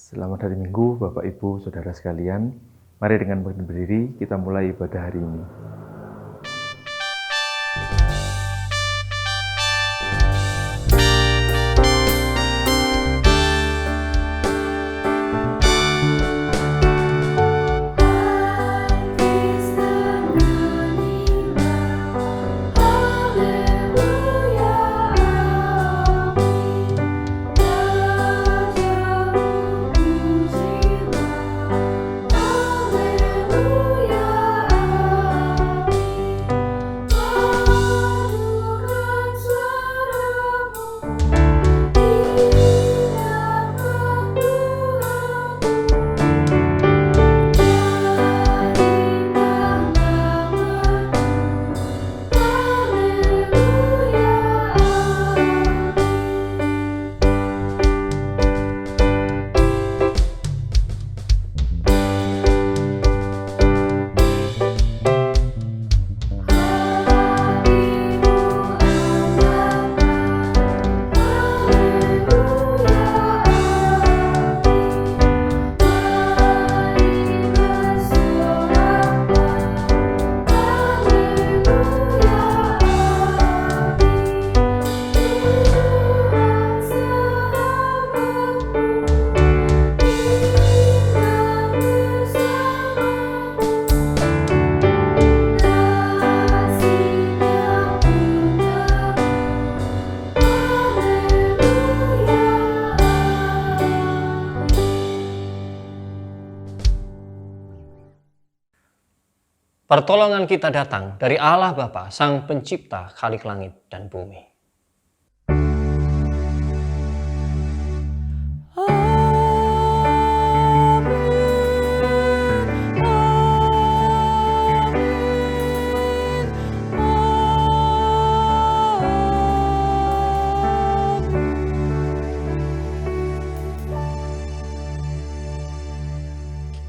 Selamat hari Minggu, Bapak, Ibu, Saudara sekalian. Mari dengan berdiri kita mulai ibadah hari ini. Pertolongan kita datang dari Allah Bapa, Sang Pencipta Khalik langit dan bumi.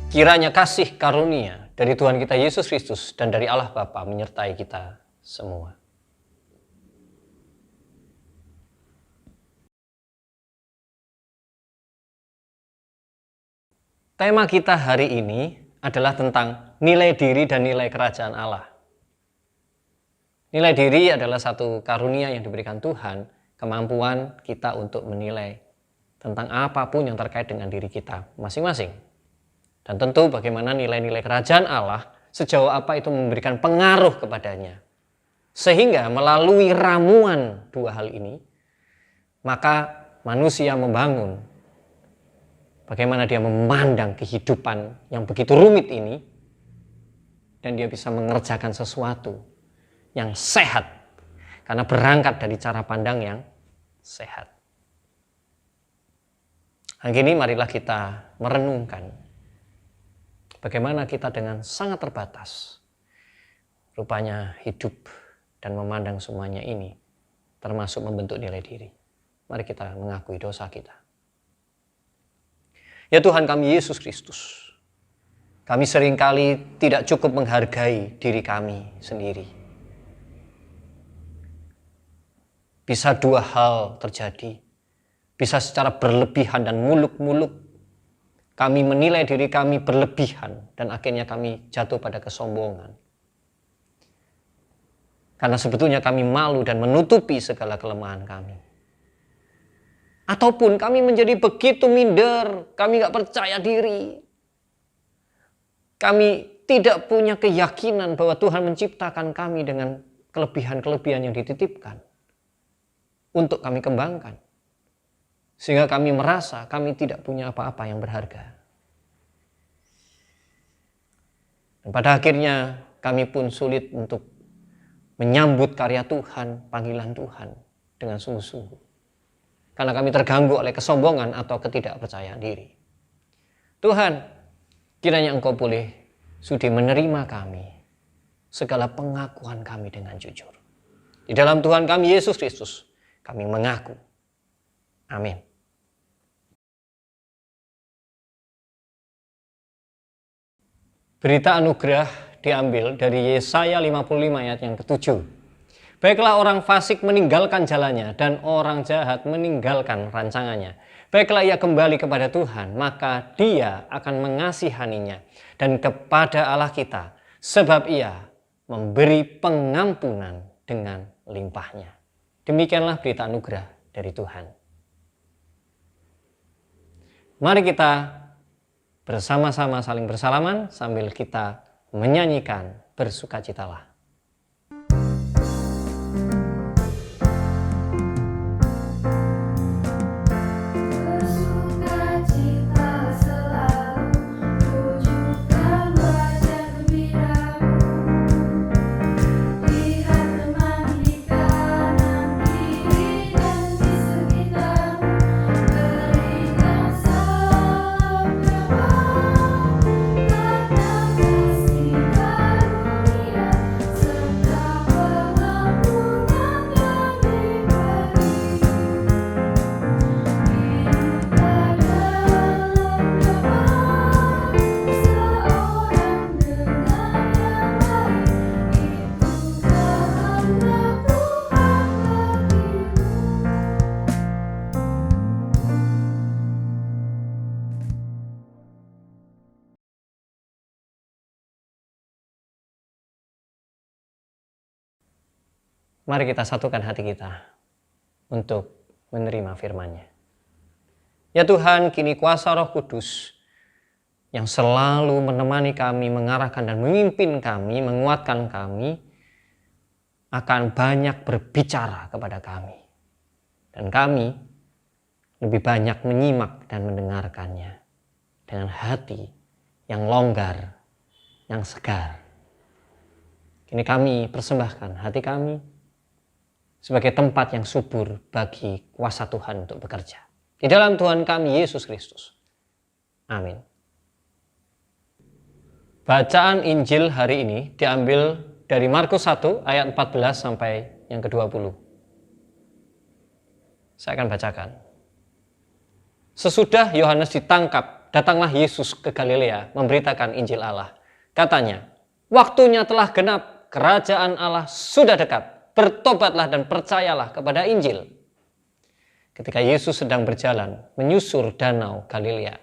Kiranya kasih karunia dari Tuhan kita Yesus Kristus dan dari Allah Bapa menyertai kita semua. Tema kita hari ini adalah tentang nilai diri dan nilai kerajaan Allah. Nilai diri adalah satu karunia yang diberikan Tuhan, kemampuan kita untuk menilai tentang apapun yang terkait dengan diri kita masing-masing. Dan tentu bagaimana nilai-nilai kerajaan Allah, sejauh apa itu memberikan pengaruh kepadanya. Sehingga melalui ramuan dua hal ini, maka manusia membangun bagaimana dia memandang kehidupan yang begitu rumit ini, dan dia bisa mengerjakan sesuatu yang sehat, karena berangkat dari cara pandang yang sehat. Hari ini marilah kita merenungkan bagaimana kita dengan sangat terbatas rupanya hidup dan memandang semuanya ini, termasuk membentuk nilai diri. Mari kita mengakui dosa kita. Ya Tuhan kami Yesus Kristus, kami seringkali tidak cukup menghargai diri kami sendiri. Bisa dua hal terjadi, bisa secara berlebihan dan muluk-muluk. Kami menilai diri kami berlebihan dan akhirnya kami jatuh pada kesombongan. Karena sebetulnya kami malu dan menutupi segala kelemahan kami. Ataupun kami menjadi begitu minder, kami gak percaya diri. Kami tidak punya keyakinan bahwa Tuhan menciptakan kami dengan kelebihan-kelebihan yang dititipkan untuk kami kembangkan. Sehingga kami merasa kami tidak punya apa-apa yang berharga. Dan pada akhirnya kami pun sulit untuk menyambut karya Tuhan, panggilan Tuhan dengan sungguh-sungguh. Karena kami terganggu oleh kesombongan atau ketidakpercayaan diri. Tuhan, kiranya Engkau boleh sudi menerima kami, segala pengakuan kami dengan jujur. Di dalam Tuhan kami Yesus Kristus, kami mengaku. Amin. Berita anugerah diambil dari Yesaya 55 ayat yang ke-7. Baiklah orang fasik meninggalkan jalannya dan orang jahat meninggalkan rancangannya. baiklah ia kembali kepada Tuhan, maka Dia akan mengasihaninya, dan kepada Allah kita, sebab Ia memberi pengampunan dengan limpahnya. Demikianlah berita anugerah dari Tuhan. Mari kita bersama-sama saling bersalaman sambil kita menyanyikan bersukacitalah. Mari kita satukan hati kita untuk menerima firman-Nya. Ya Tuhan, kini kuasa Roh Kudus yang selalu menemani kami, mengarahkan dan memimpin kami, menguatkan kami, akan banyak berbicara kepada kami. Dan kami lebih banyak menyimak dan mendengarkannya dengan hati yang longgar, yang segar. Kini kami persembahkan hati kami sebagai tempat yang subur bagi kuasa Tuhan untuk bekerja. Di dalam Tuhan kami Yesus Kristus. Amin. Bacaan Injil hari ini diambil dari Markus 1 ayat 14 sampai yang ke-20. Saya akan bacakan. Sesudah Yohanes ditangkap, datanglah Yesus ke Galilea memberitakan Injil Allah. Katanya, waktunya telah genap, kerajaan Allah sudah dekat. Bertobatlah dan percayalah kepada Injil. Ketika Yesus sedang berjalan menyusur danau Galilea,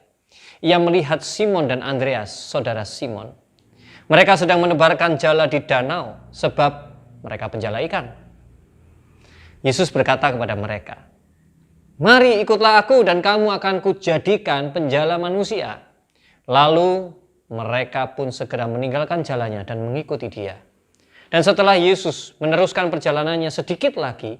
ia melihat Simon dan Andreas, saudara Simon. Mereka sedang menebarkan jala di danau sebab mereka penjala ikan. Yesus berkata kepada mereka, "Mari ikutlah aku dan kamu akan kujadikan penjala manusia." Lalu mereka pun segera meninggalkan jalannya dan mengikuti Dia. Dan setelah Yesus meneruskan perjalanannya sedikit lagi,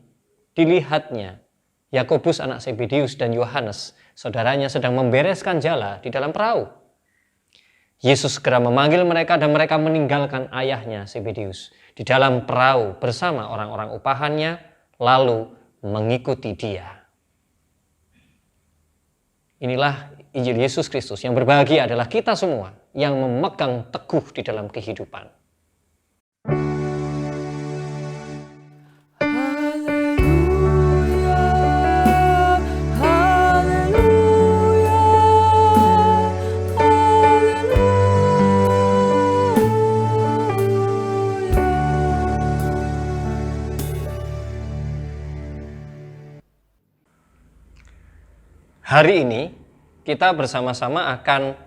dilihatnya Yakobus anak Zebedeus dan Yohanes, saudaranya, sedang membereskan jala di dalam perahu. Yesus segera memanggil mereka dan mereka meninggalkan ayahnya Zebedeus di dalam perahu bersama orang-orang upahannya, lalu mengikuti Dia. Inilah Injil Yesus Kristus. Yang berbahagia adalah kita semua yang memegang teguh di dalam kehidupan. Hari ini kita bersama-sama akan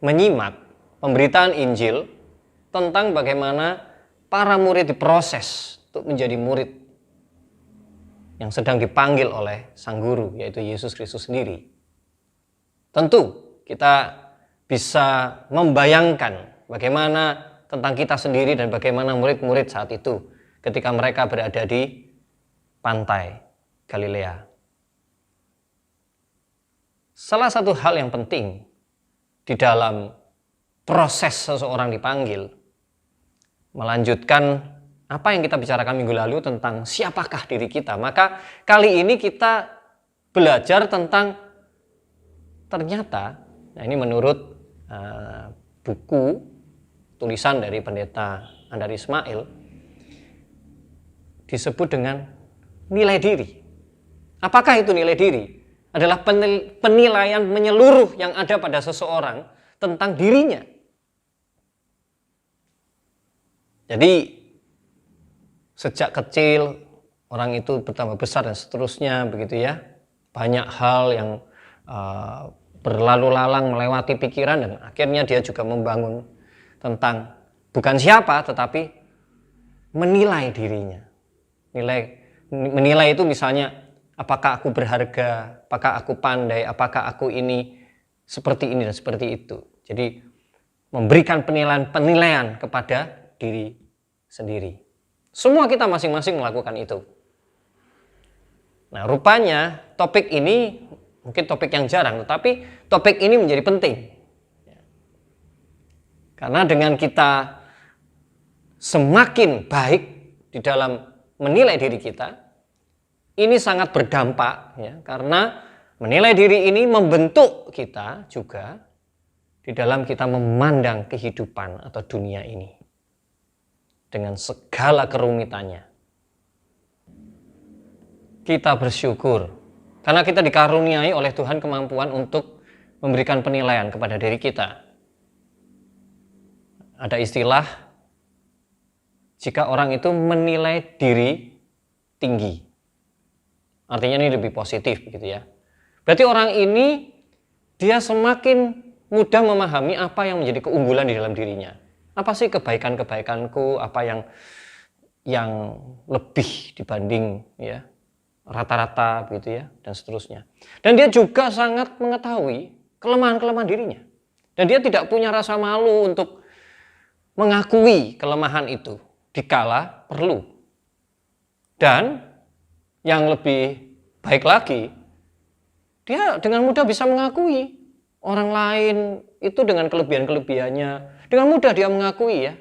menyimak pemberitaan Injil tentang bagaimana para murid diproses untuk menjadi murid yang sedang dipanggil oleh Sang Guru, yaitu Yesus Kristus sendiri. Tentu kita bisa membayangkan bagaimana tentang kita sendiri dan bagaimana murid-murid saat itu ketika mereka berada di pantai Galilea. Salah satu hal yang penting di dalam proses seseorang dipanggil, melanjutkan apa yang kita bicarakan minggu lalu tentang siapakah diri kita. Maka kali ini kita belajar tentang ternyata, nah ini menurut buku tulisan dari pendeta Andar Ismail, disebut dengan nilai diri. Apakah itu nilai diri? Adalah penilaian menyeluruh yang ada pada seseorang tentang dirinya. Jadi sejak kecil orang itu bertambah besar dan seterusnya, begitu ya. Banyak hal yang berlalu lalang melewati pikiran, dan akhirnya dia juga membangun tentang bukan siapa tetapi menilai dirinya. Menilai itu misalnya, apakah aku berharga, apakah aku pandai, apakah aku ini seperti ini dan seperti itu. Jadi memberikan penilaian kepada diri sendiri. Semua kita masing-masing melakukan itu. Nah, rupanya topik ini mungkin topik yang jarang, tetapi topik ini menjadi penting. Karena dengan kita semakin baik di dalam menilai diri kita, ini sangat berdampak, ya, karena menilai diri ini membentuk kita juga di dalam kita memandang kehidupan atau dunia ini dengan segala kerumitannya. Kita bersyukur karena kita dikaruniai oleh Tuhan kemampuan untuk memberikan penilaian kepada diri kita. Ada istilah, jika orang itu menilai diri tinggi, artinya ini lebih positif begitu ya. Berarti orang ini dia semakin mudah memahami apa yang menjadi keunggulan di dalam dirinya. Apa sih kebaikan-kebaikanku, apa yang lebih dibanding ya rata-rata begitu ya, dan seterusnya. Dan dia juga sangat mengetahui kelemahan-kelemahan dirinya. Dan dia tidak punya rasa malu untuk mengakui kelemahan itu dikala perlu. Dan yang lebih baik lagi, dia dengan mudah bisa mengakui orang lain itu dengan kelebihan-kelebihannya. Dengan mudah dia mengakui ya.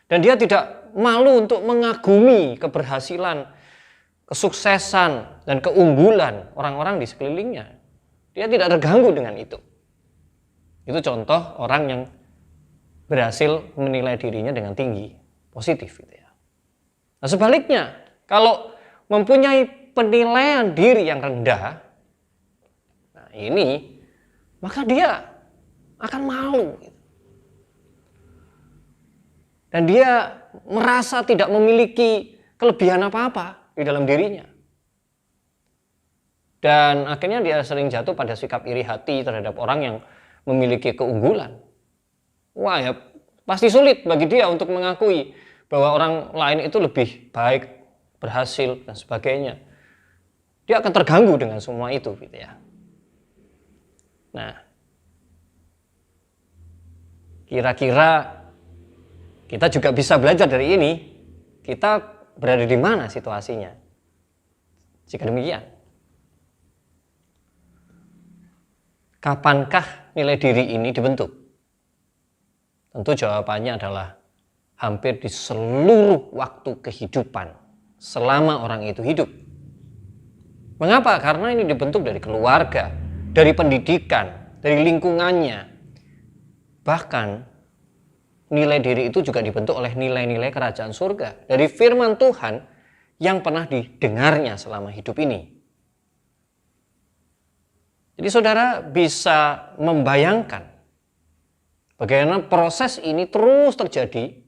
Dan dia tidak malu untuk mengagumi keberhasilan, kesuksesan, dan keunggulan orang-orang di sekelilingnya. Dia tidak terganggu dengan itu. Itu contoh orang yang berhasil menilai dirinya dengan tinggi, positif gitu ya. Nah sebaliknya, kalau mempunyai penilaian diri yang rendah, nah ini, maka dia akan malu. Dan dia merasa tidak memiliki kelebihan apa-apa di dalam dirinya. Dan akhirnya dia sering jatuh pada sikap iri hati terhadap orang yang memiliki keunggulan. Wah ya, pasti sulit bagi dia untuk mengakui bahwa orang lain itu lebih baik, berhasil, dan sebagainya. Dia akan terganggu dengan semua itu gitu ya. Nah, kira-kira kita juga bisa belajar dari ini. Kita berada di mana situasinya? Jika demikian, kapankah nilai diri ini dibentuk? Tentu jawabannya adalah hampir di seluruh waktu kehidupan selama orang itu hidup. Mengapa? Karena ini dibentuk dari keluarga, dari pendidikan, dari lingkungannya. Bahkan nilai diri itu juga dibentuk oleh nilai-nilai kerajaan surga dari firman Tuhan yang pernah didengarnya selama hidup ini. Jadi saudara bisa membayangkan bagaimana proses ini terus terjadi,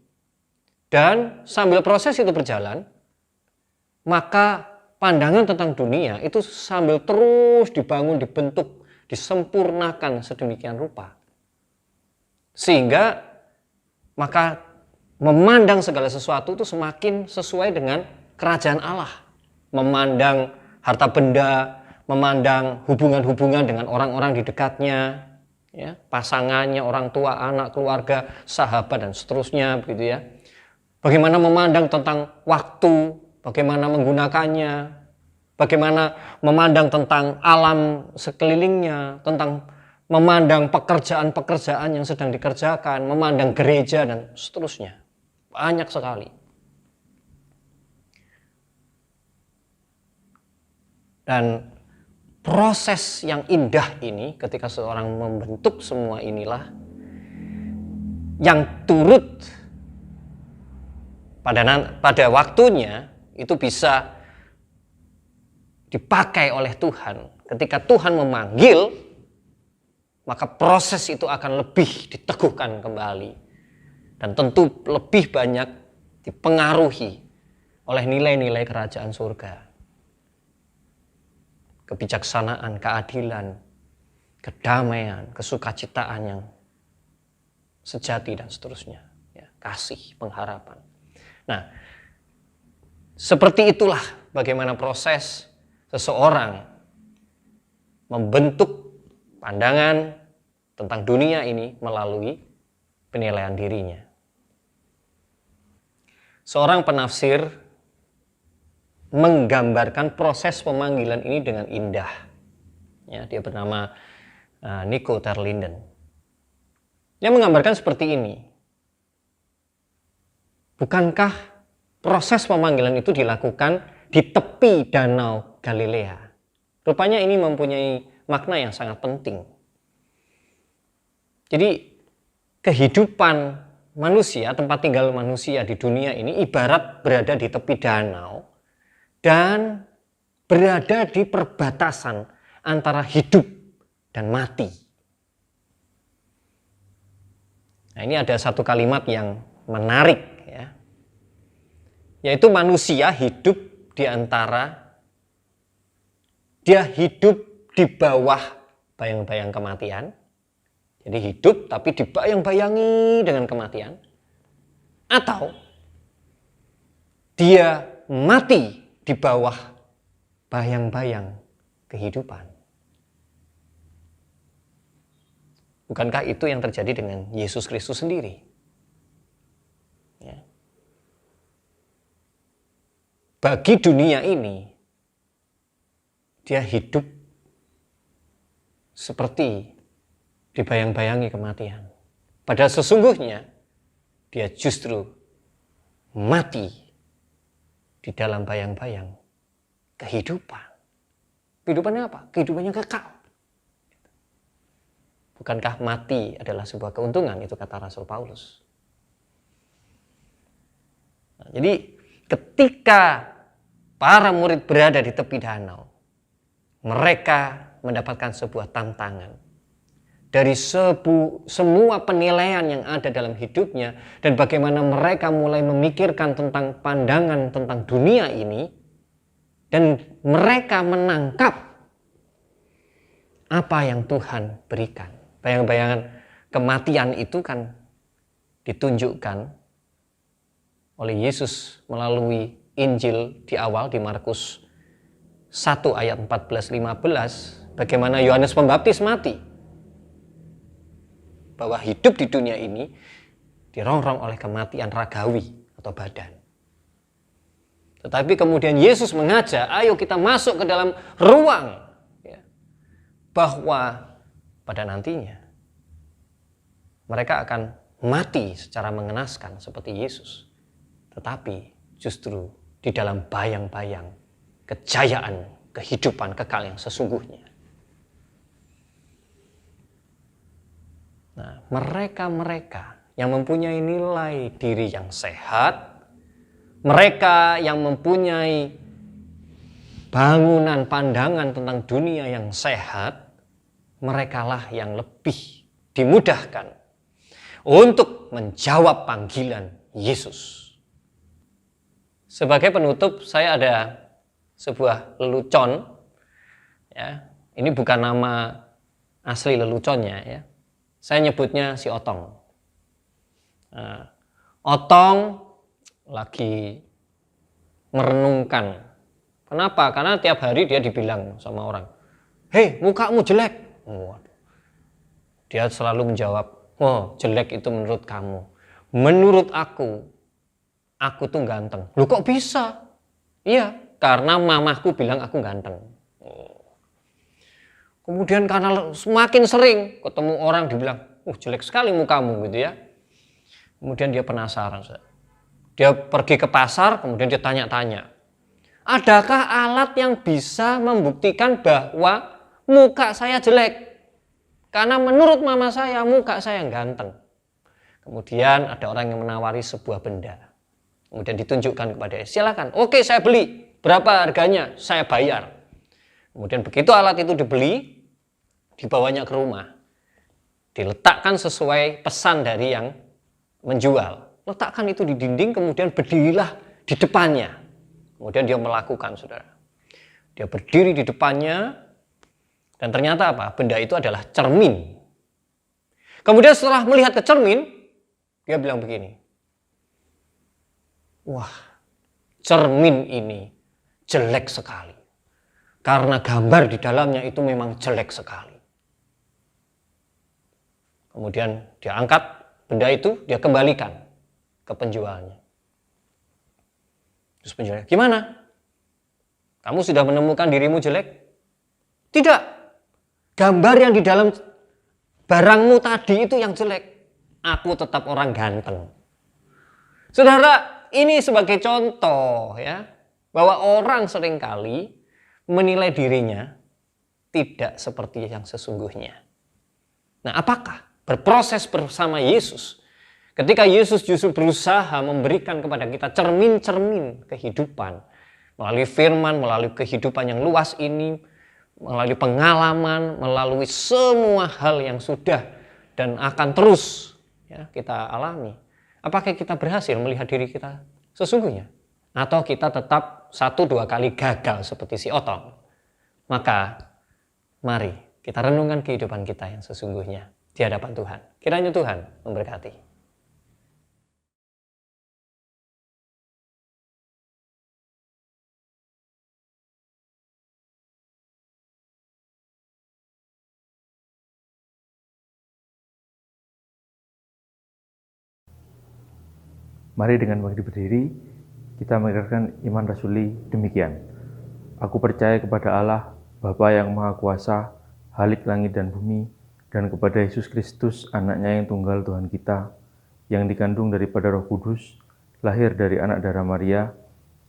dan sambil proses itu berjalan, maka pandangan tentang dunia itu sambil terus dibangun, dibentuk, disempurnakan sedemikian rupa. Sehingga maka memandang segala sesuatu itu semakin sesuai dengan kerajaan Allah. Memandang harta benda, memandang hubungan-hubungan dengan orang-orang di dekatnya, ya, pasangannya, orang tua, anak, keluarga, sahabat, dan seterusnya begitu ya. Bagaimana memandang tentang waktu, bagaimana menggunakannya, bagaimana memandang tentang alam sekelilingnya, tentang memandang pekerjaan-pekerjaan yang sedang dikerjakan, memandang gereja, dan seterusnya. Banyak sekali. Dan proses yang indah ini ketika seorang membentuk semua inilah yang turut pada waktunya itu bisa dipakai oleh Tuhan. Ketika Tuhan memanggil, maka proses itu akan lebih diteguhkan kembali. Dan tentu lebih banyak dipengaruhi oleh nilai-nilai kerajaan surga. Kebijaksanaan, keadilan, kedamaian, kesukacitaan yang sejati dan seterusnya, ya, kasih, pengharapan. Nah, seperti itulah bagaimana proses seseorang membentuk pandangan tentang dunia ini melalui penilaian dirinya. Seorang penafsir menggambarkan proses pemanggilan ini dengan indah. Ya, dia bernama Nico Terlinden. Dia menggambarkan seperti ini. Bukankah proses pemanggilan itu dilakukan di tepi danau Galilea? Rupanya ini mempunyai makna yang sangat penting. Jadi kehidupan manusia, tempat tinggal manusia di dunia ini ibarat berada di tepi danau dan berada di perbatasan antara hidup dan mati. Nah, ini ada satu kalimat yang menarik, ya, yaitu manusia hidup di antara, dia hidup di bawah bayang-bayang kematian. Jadi hidup tapi dibayang-bayangi dengan kematian. Atau dia mati di bawah bayang-bayang kehidupan. Bukankah itu yang terjadi dengan Yesus Kristus sendiri? Ya. Bagi dunia ini, dia hidup seperti dibayang-bayangi kematian. Padahal sesungguhnya dia justru mati di dalam bayang-bayang kehidupan. Kehidupannya apa? Kehidupannya kekal. Bukankah mati adalah sebuah keuntungan? Itu kata Rasul Paulus. Nah, jadi ketika para murid berada di tepi danau, mereka mendapatkan sebuah tantangan dari semua penilaian yang ada dalam hidupnya, dan bagaimana mereka mulai memikirkan tentang pandangan tentang dunia ini, dan mereka menangkap apa yang Tuhan berikan. Bayang-bayangan kematian itu kan ditunjukkan oleh Yesus melalui Injil di awal di Markus 1 ayat 14-15, bagaimana Yohanes Pembaptis mati. Bahwa hidup di dunia ini dirongrong oleh kematian ragawi atau badan. Tetapi kemudian Yesus mengajak, ayo kita masuk ke dalam ruang, ya, bahwa pada nantinya mereka akan mati secara mengenaskan seperti Yesus. Tetapi justru di dalam bayang-bayang kejayaan kehidupan kekal yang sesungguhnya. Nah, mereka-mereka yang mempunyai nilai diri yang sehat, mereka yang mempunyai bangunan pandangan tentang dunia yang sehat, merekalah yang lebih dimudahkan untuk menjawab panggilan Yesus. Sebagai penutup, saya ada sebuah lelucon, ya. Ini bukan nama asli leluconnya, ya. Saya nyebutnya si Otong. Nah, Otong lagi merenungkan. Kenapa? Karena tiap hari dia dibilang sama orang, "Hei, mukamu jelek." Dia selalu menjawab, "Oh, jelek itu menurut kamu. Menurut aku tuh ganteng." "Loh, kok bisa?" "Iya, karena mamahku bilang aku ganteng." Kemudian karena semakin sering ketemu orang dibilang, jelek sekali mukamu," gitu ya. Kemudian dia penasaran. Dia pergi ke pasar, kemudian dia tanya-tanya, "Adakah alat yang bisa membuktikan bahwa muka saya jelek? Karena menurut mama saya, muka saya ganteng." Kemudian ada orang yang menawari sebuah benda. Kemudian ditunjukkan kepada dia, "Silakan, oke, saya beli. Berapa harganya? Saya bayar." Kemudian begitu alat itu dibeli, dibawanya ke rumah. Diletakkan sesuai pesan dari yang menjual. Letakkan itu di dinding, kemudian berdirilah di depannya. Kemudian dia melakukan, saudara. Dia berdiri di depannya, Dan ternyata apa? Benda itu adalah cermin. Kemudian setelah melihat ke cermin, dia bilang begini, wah, cermin ini jelek sekali. Karena gambar di dalamnya itu memang jelek sekali. Kemudian dia angkat benda itu, dia kembalikan ke penjualnya. Terus penjualnya, gimana? Kamu sudah menemukan dirimu jelek? Tidak. Gambar yang di dalam barangmu tadi itu yang jelek. Aku tetap orang ganteng. Saudara, ini sebagai contoh ya, bahwa orang seringkali menilai dirinya tidak seperti yang sesungguhnya. Nah, apakah berproses bersama Yesus, ketika Yesus justru berusaha memberikan kepada kita cermin-cermin kehidupan, melalui firman, melalui kehidupan yang luas ini, melalui pengalaman, melalui semua hal yang sudah dan akan terus ya, kita alami. Apakah kita berhasil melihat diri kita sesungguhnya? Atau kita tetap 1-2 kali gagal seperti si Otong? Maka mari kita renungkan kehidupan kita yang sesungguhnya di hadapan Tuhan. Kiranya Tuhan memberkati. Mari dengan bangkit berdiri, kita mendengarkan iman rasuli demikian. Aku percaya kepada Allah, Bapa yang Maha Kuasa, Halik langit dan bumi, dan kepada Yesus Kristus, anaknya yang tunggal Tuhan kita, yang dikandung daripada Roh Kudus, lahir dari anak darah Maria,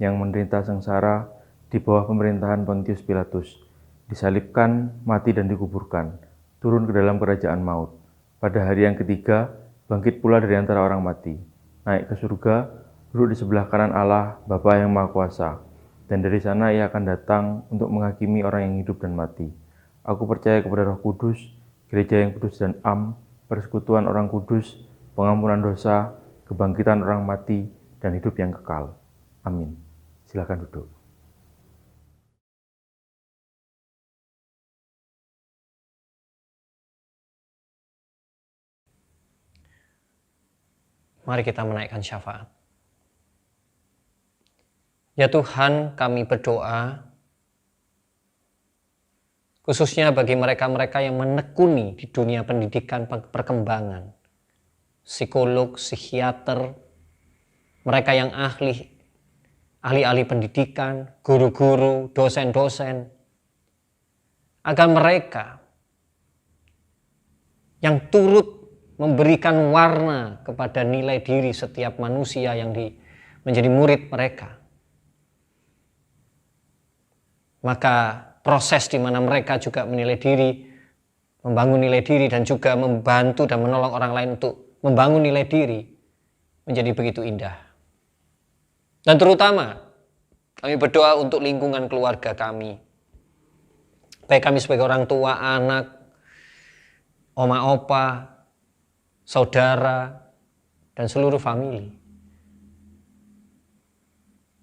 yang menderita sengsara di bawah pemerintahan Pontius Pilatus, disalibkan, mati dan dikuburkan, turun ke dalam kerajaan maut. Pada hari yang ketiga, bangkit pula dari antara orang mati, naik ke surga, duduk di sebelah kanan Allah, Bapa yang Maha Kuasa, dan dari sana Ia akan datang untuk menghakimi orang yang hidup dan mati. Aku percaya kepada Roh Kudus, gereja yang kudus dan am, persekutuan orang kudus, pengampunan dosa, kebangkitan orang mati, dan hidup yang kekal. Amin. Silakan duduk. Mari kita menaikkan syafaat. Ya Tuhan, kami berdoa khususnya bagi mereka-mereka yang menekuni di dunia pendidikan perkembangan, psikolog, psikiater, mereka yang ahli pendidikan, guru-guru, dosen-dosen, agar mereka yang turut memberikan warna kepada nilai diri setiap manusia yang menjadi murid mereka. Maka proses di mana mereka juga menilai diri, membangun nilai diri dan juga membantu dan menolong orang lain untuk membangun nilai diri menjadi begitu indah. Dan terutama kami berdoa untuk lingkungan keluarga kami. Baik kami sebagai orang tua, anak, oma opa, saudara, dan seluruh famili.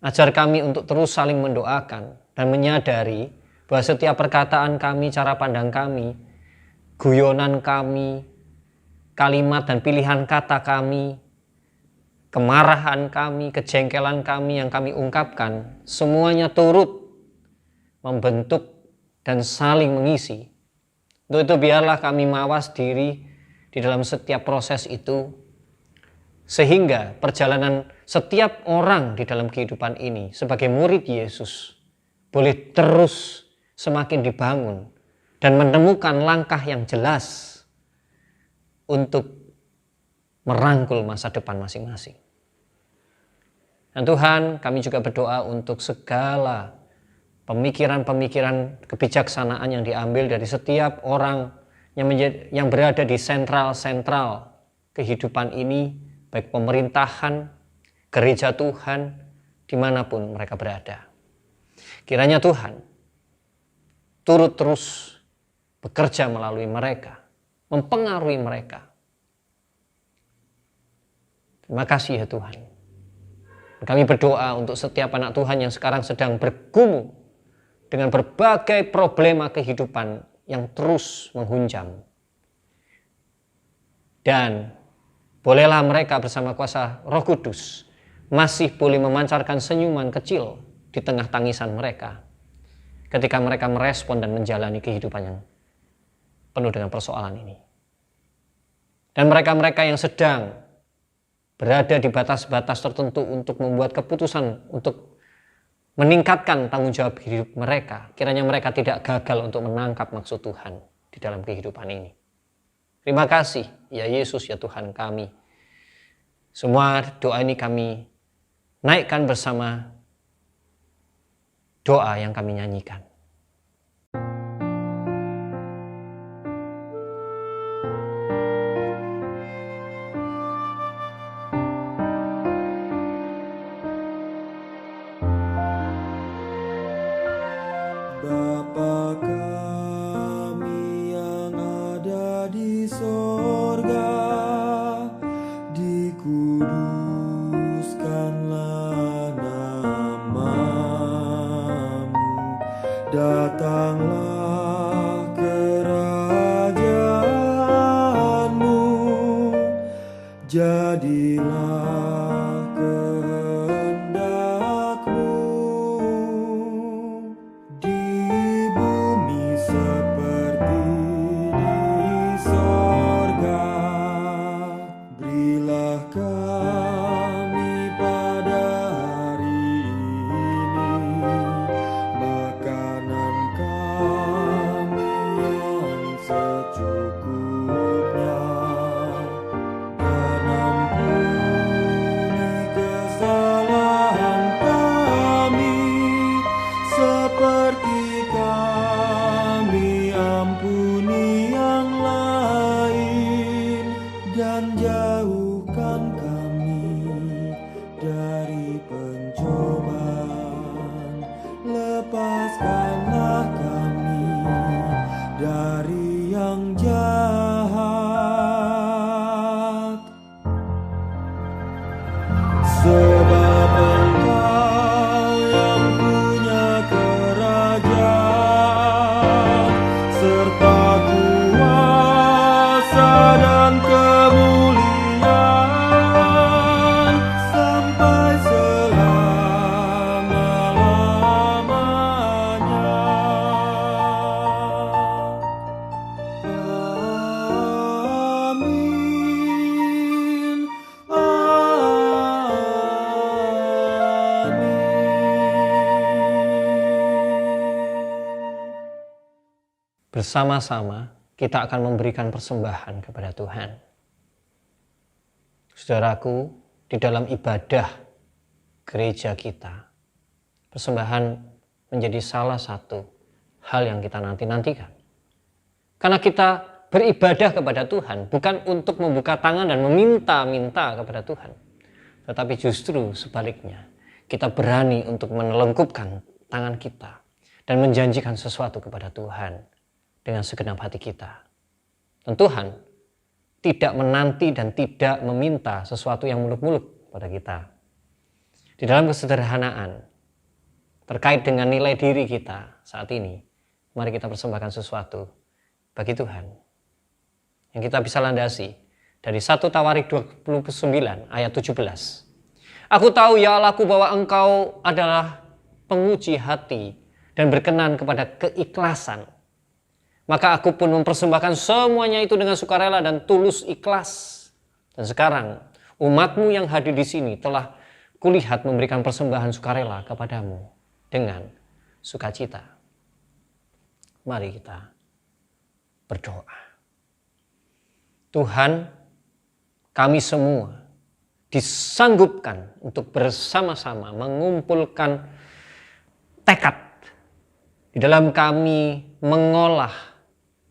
Ajar kami untuk terus saling mendoakan dan menyadari bahwa setiap perkataan kami, cara pandang kami, guyonan kami, kalimat dan pilihan kata kami, kemarahan kami, kejengkelan kami yang kami ungkapkan, semuanya turut membentuk dan saling mengisi. Untuk itu biarlah kami mawas diri di dalam setiap proses itu, sehingga perjalanan setiap orang di dalam kehidupan ini sebagai murid Yesus boleh terus semakin dibangun dan menemukan langkah yang jelas untuk merangkul masa depan masing-masing. Dan Tuhan, kami juga berdoa untuk segala pemikiran-pemikiran kebijaksanaan yang diambil dari setiap orang yang berada di sentral-sentral kehidupan ini, baik pemerintahan, gereja Tuhan, dimanapun mereka berada. Kiranya Tuhan turut terus bekerja melalui mereka, mempengaruhi mereka. Terima kasih ya Tuhan. Kami berdoa untuk setiap anak Tuhan yang sekarang sedang bergumul dengan berbagai problema kehidupan yang terus menghunjam. Dan bolehlah mereka bersama kuasa Roh Kudus masih boleh memancarkan senyuman kecil di tengah tangisan mereka ketika mereka merespon dan menjalani kehidupan yang penuh dengan persoalan ini. Dan mereka-mereka yang sedang berada di batas-batas tertentu untuk membuat keputusan untuk meningkatkan tanggung jawab hidup mereka, kiranya mereka tidak gagal untuk menangkap maksud Tuhan di dalam kehidupan ini. Terima kasih ya Yesus ya Tuhan kami. Semua doa ini kami naikkan bersama doa yang kami nyanyikan. Bapa kami yang ada di sorga, dikuduskanlah namamu, datanglah kerajaanmu, jadilah kehendakmu di bumi seperti di sorga. Berilah kami pada hari ini makanan kami yang secukupnya, dan ampuni kesalahan kami seperti kami ampuni yang lain, dan jauhkan kami dari pencobaan, lepaskanlah kami dari yang jahat. Sebab Engkau yang punya kerajaan serta kuasa dan kemuliaan sampai selama-lamanya. Amin. Bersama-sama kita akan memberikan persembahan kepada Tuhan. Saudaraku, di dalam ibadah gereja kita, persembahan menjadi salah satu hal yang kita nanti-nantikan. Karena kita beribadah kepada Tuhan bukan untuk membuka tangan dan meminta-minta kepada Tuhan, tetapi justru sebaliknya, kita berani untuk menelungkupkan tangan kita dan menjanjikan sesuatu kepada Tuhan dengan segenap hati kita. Dan Tuhan tidak menanti dan tidak meminta sesuatu yang muluk-muluk pada kita. Di dalam kesederhanaan, terkait dengan nilai diri kita saat ini, mari kita persembahkan sesuatu bagi Tuhan. Yang kita bisa landasi dari 1 Tawarik 29 ayat 17. Aku tahu ya Allahku bahwa Engkau adalah penguji hati dan berkenan kepada keikhlasan. Maka aku pun mempersembahkan semuanya itu dengan sukarela dan tulus ikhlas. Dan sekarang umatmu yang hadir di sini telah kulihat memberikan persembahan sukarela kepadamu dengan sukacita. Mari kita berdoa. Tuhan, kami semua disanggupkan untuk bersama-sama mengumpulkan tekad di dalam kami mengolah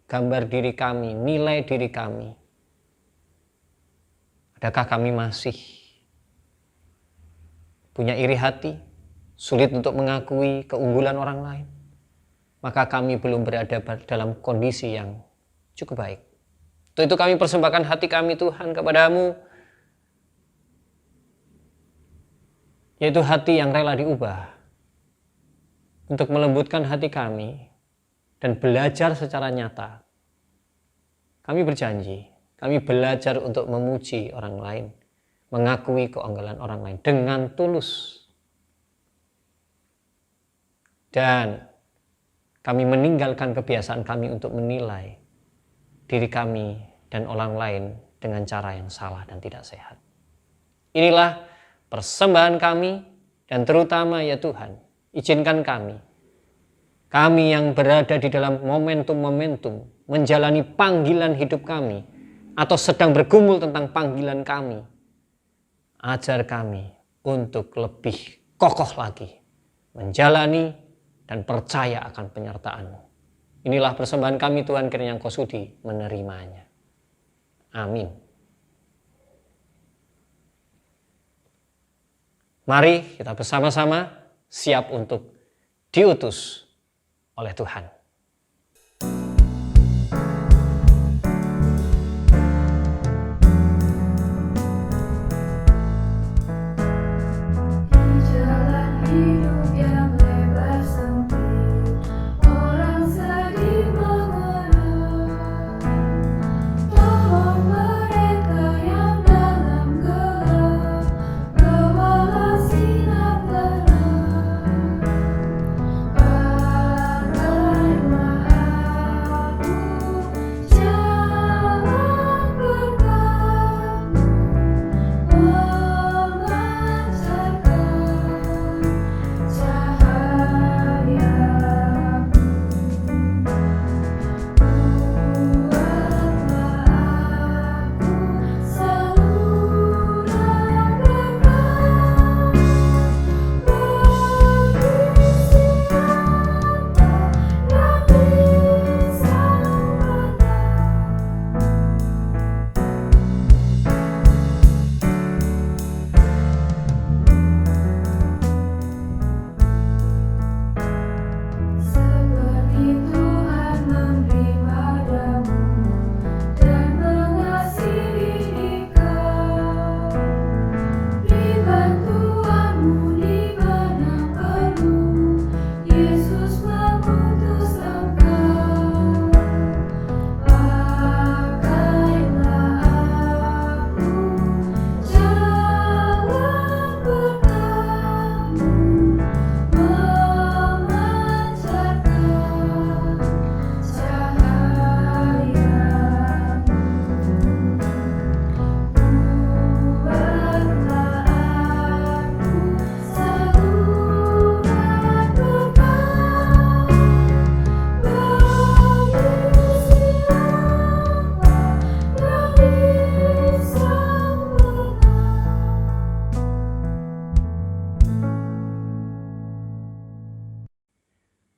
gambar diri kami, nilai diri kami. Adakah kami masih punya iri hati, sulit untuk mengakui keunggulan orang lain? Maka kami belum berada dalam kondisi yang cukup baik. Untuk itu kami persembahkan hati kami Tuhan kepadamu, yaitu hati yang rela diubah, untuk melembutkan hati kami dan belajar secara nyata. Kami berjanji, kami belajar untuk memuji orang lain, mengakui keunggulan orang lain dengan tulus. Dan kami meninggalkan kebiasaan kami untuk menilai diri kami dan orang lain dengan cara yang salah dan tidak sehat. Inilah persembahan kami, dan terutama ya Tuhan, izinkan kami yang berada di dalam momentum-momentum menjalani panggilan hidup kami atau sedang bergumul tentang panggilan kami, ajar kami untuk lebih kokoh lagi menjalani dan percaya akan penyertaan-Mu. Inilah persembahan kami Tuhan, kiranya Engkau sudi menerimanya. Amin. Mari kita bersama-sama siap untuk diutus oleh Tuhan.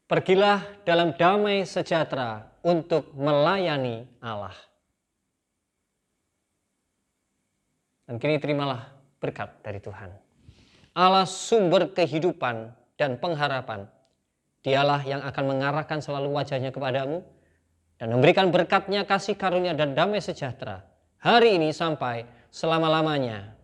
Pergilah dalam damai sejahtera untuk melayani Allah. Dan kini terimalah berkat dari Tuhan. Allah sumber kehidupan dan pengharapan. Dialah yang akan mengarahkan selalu wajahnya kepadamu dan memberikan berkatnya, kasih karunia dan damai sejahtera hari ini sampai selama-lamanya.